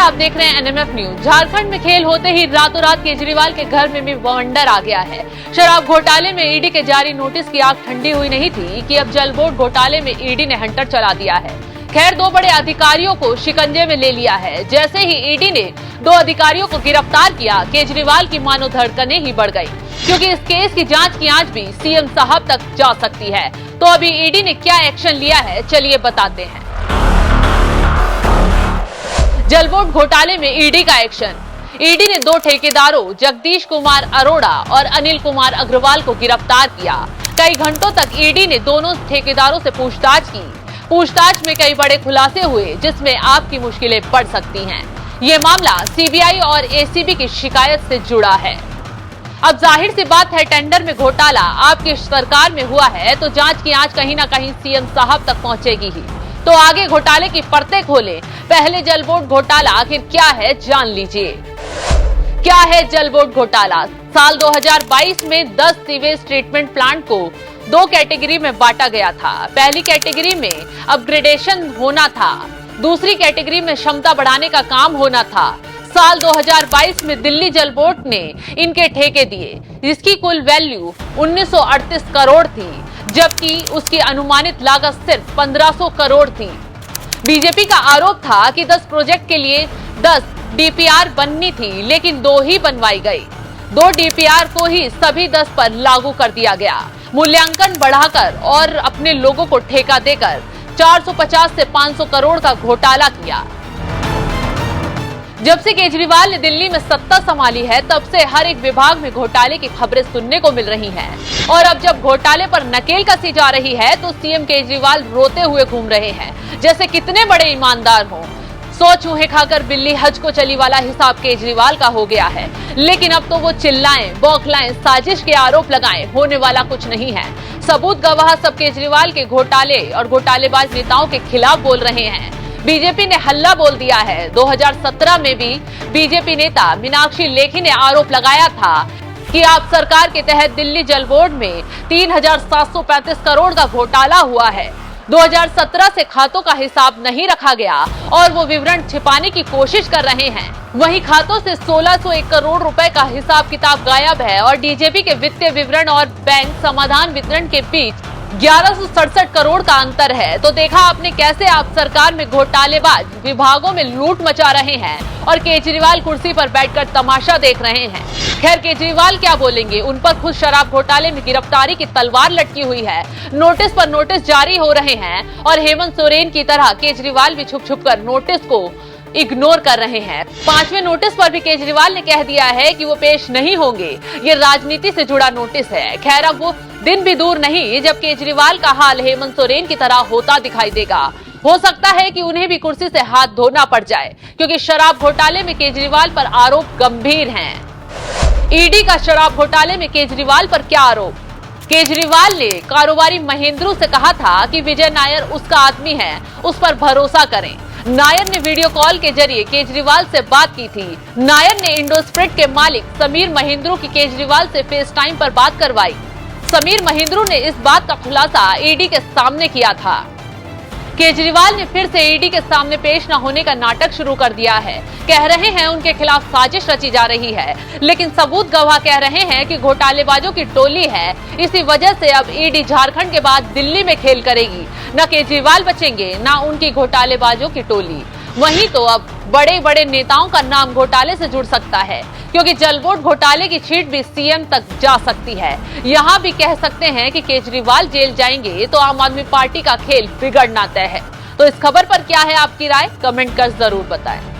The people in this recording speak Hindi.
आप देख रहे हैं एनएमएफ न्यूज। झारखंड में खेल होते ही रातों रात केजरीवाल के घर में भी बवंडर आ गया है। शराब घोटाले में ईडी के जारी नोटिस की आग ठंडी हुई नहीं थी कि अब जल बोर्ड घोटाले में ईडी ने हंटर चला दिया है। खैर, दो बड़े अधिकारियों को शिकंजे में ले लिया है। जैसे ही ईडी ने दो अधिकारियों को गिरफ्तार किया, केजरीवाल की मानो धड़कनें ही बढ़ गई, क्योंकि इस केस की जांच की आंच भी सीएम साहब तक जा सकती है। तो अभी ईडी ने क्या एक्शन लिया है, चलिए बताते हैं। जल बोर्ड घोटाले में ईडी का एक्शन। ईडी ने दो ठेकेदारों जगदीश कुमार अरोड़ा और अनिल कुमार अग्रवाल को गिरफ्तार किया। कई घंटों तक ईडी ने दोनों ठेकेदारों से पूछताछ की। पूछताछ में कई बड़े खुलासे हुए, जिसमें आपकी मुश्किलें बढ़ सकती हैं। ये मामला सीबीआई और एसीबी की शिकायत से जुड़ा है। अब जाहिर सी बात है, टेंडर में घोटाला आपकी सरकार में हुआ है तो जांच की आंच कहीं ना कहीं सीएम साहब तक पहुंचेगी ही। तो आगे घोटाले की परतें खोलें। पहले जल बोर्ड घोटाला आखिर क्या है, जान लीजिए। क्या है जल बोर्ड घोटाला? साल 2022 में 10 सीवेज ट्रीटमेंट प्लांट को दो कैटेगरी में बांटा गया था। पहली कैटेगरी में अपग्रेडेशन होना था, दूसरी कैटेगरी में क्षमता बढ़ाने का काम होना था। साल 2022 में दिल्ली जल बोर्ड ने इनके ठेके दिए, जिसकी कुल वैल्यू 1938 करोड़ थी, जबकि उसकी अनुमानित लागत सिर्फ 1500 करोड़ थी। बीजेपी का आरोप था कि 10 प्रोजेक्ट के लिए 10 डीपीआर बननी थी, लेकिन 2 ही बनवाई गई। 2 डीपीआर को ही सभी 10 पर लागू कर दिया गया। मूल्यांकन बढ़ाकर और अपने लोगों को ठेका देकर 450 से 500 करोड़ का घोटाला किया। जब से केजरीवाल ने दिल्ली में सत्ता संभाली है, तब से हर एक विभाग में घोटाले की खबरें सुनने को मिल रही हैं। और अब जब घोटाले पर नकेल कसी जा रही है, तो सीएम केजरीवाल रोते हुए घूम रहे हैं, जैसे कितने बड़े ईमानदार हों। 100 चूहे खाकर बिल्ली हज को चली वाला हिसाब केजरीवाल का हो गया है। लेकिन अब तो वो चिल्लाएं, बौखलाएं, साजिश के आरोप लगाएं, होने वाला कुछ नहीं है। सबूत गवाह सब केजरीवाल के घोटाले और घोटालेबाज नेताओं के खिलाफ बोल रहे हैं। बीजेपी ने हल्ला बोल दिया है। 2017 में भी बीजेपी नेता मीनाक्षी लेखी ने आरोप लगाया था कि आप सरकार के तहत दिल्ली जल बोर्ड में 3735 करोड़ का घोटाला हुआ है। 2017 से खातों का हिसाब नहीं रखा गया और वो विवरण छिपाने की कोशिश कर रहे हैं। वहीं खातों से 1601 करोड़ रुपए का हिसाब किताब गायब है और डीजेपी के वित्तीय विवरण और बैंक समाधान वितरण के बीच 1167 करोड़ का अंतर है। तो देखा आपने कैसे आप सरकार में घोटालेबाज विभागों में लूट मचा रहे हैं और केजरीवाल कुर्सी पर बैठकर तमाशा देख रहे हैं। खैर, केजरीवाल क्या बोलेंगे, उन पर खुद शराब घोटाले में गिरफ्तारी की तलवार लटकी हुई है। नोटिस पर नोटिस जारी हो रहे हैं और हेमंत सोरेन की तरह केजरीवाल भी छुप छुप कर नोटिस को इग्नोर कर रहे हैं। 5वें नोटिस पर भी केजरीवाल ने कह दिया है कि वो पेश नहीं होंगे। ये राजनीति से जुड़ा नोटिस है। खैर, अब वो दिन भी दूर नहीं जब केजरीवाल का हाल हेमंत सोरेन की तरह होता दिखाई देगा। हो सकता है कि उन्हें भी कुर्सी से हाथ धोना पड़ जाए, क्योंकि शराब घोटाले में केजरीवाल पर आरोप गंभीर हैं। ईडी का शराब घोटाले में केजरीवाल पर क्या आरोप? केजरीवाल ने कारोबारी महेंद्रू से कहा था कि विजय नायर उसका आदमी है, उस पर भरोसा करें। नायर ने वीडियो कॉल के जरिए केजरीवाल से बात की थी। नायर ने इंडोस्प्रिट के मालिक समीर महेंद्रू की केजरीवाल से फेस टाइम पर बात करवाई। समीर महेंद्रू ने इस बात का खुलासा ईडी के सामने किया था। केजरीवाल ने फिर से ईडी के सामने पेश न होने का नाटक शुरू कर दिया है। कह रहे हैं उनके खिलाफ साजिश रची जा रही है, लेकिन सबूत गवाह कह रहे हैं कि घोटालेबाजों की टोली है। इसी वजह से अब ईडी झारखंड के बाद दिल्ली में खेल करेगी। न केजरीवाल बचेंगे, न उनकी घोटालेबाजों की टोली। वहीं तो अब बड़े बड़े नेताओं का नाम घोटाले से जुड़ सकता है, क्योंकि जल बोर्ड घोटाले की छींट भी सीएम तक जा सकती है। यहाँ भी कह सकते हैं कि केजरीवाल जेल जाएंगे तो आम आदमी पार्टी का खेल बिगड़ना तय है। तो इस खबर पर क्या है आपकी राय, कमेंट कर जरूर बताएं।